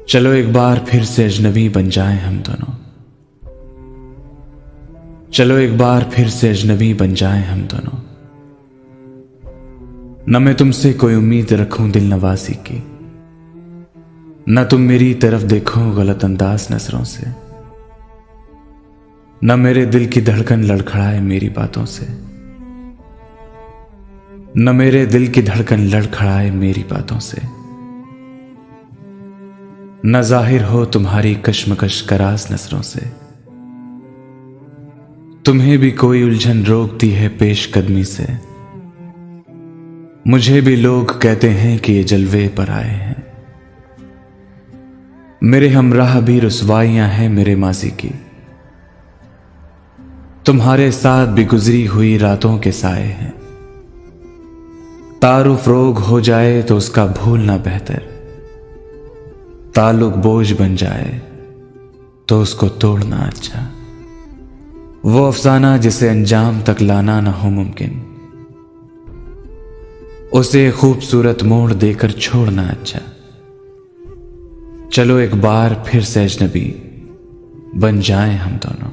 चलो एक बार फिर से अजनबी बन जाएं हम दोनों। चलो एक बार फिर से अजनबी बन जाएं हम दोनों। न मैं तुमसे कोई उम्मीद रखूं दिल नवाजी की, न तुम मेरी तरफ देखो गलत अंदाज नजरों से, न मेरे दिल की धड़कन लड़खड़ाए मेरी बातों से, न मेरे दिल की धड़कन लड़खड़ाए मेरी बातों से, न जाहिर हो तुम्हारी कश्मकश करास नजरों से। तुम्हें भी कोई उलझन रोकती है पेशकदमी से, मुझे भी लोग कहते हैं कि ये जलवे पर आए हैं। मेरे हमराह भी रुसवाइयां हैं मेरे माजी की, तुम्हारे साथ भी गुजरी हुई रातों के साए हैं। तारुफ रोग हो जाए तो उसका भूलना बेहतर, ताल्लुक बोझ बन जाए तो उसको तोड़ना अच्छा। वो अफसाना जिसे अंजाम तक लाना ना हो मुमकिन, उसे खूबसूरत मोड़ देकर छोड़ना अच्छा। चलो एक बार फिर से अजनबी बन जाएं हम दोनों।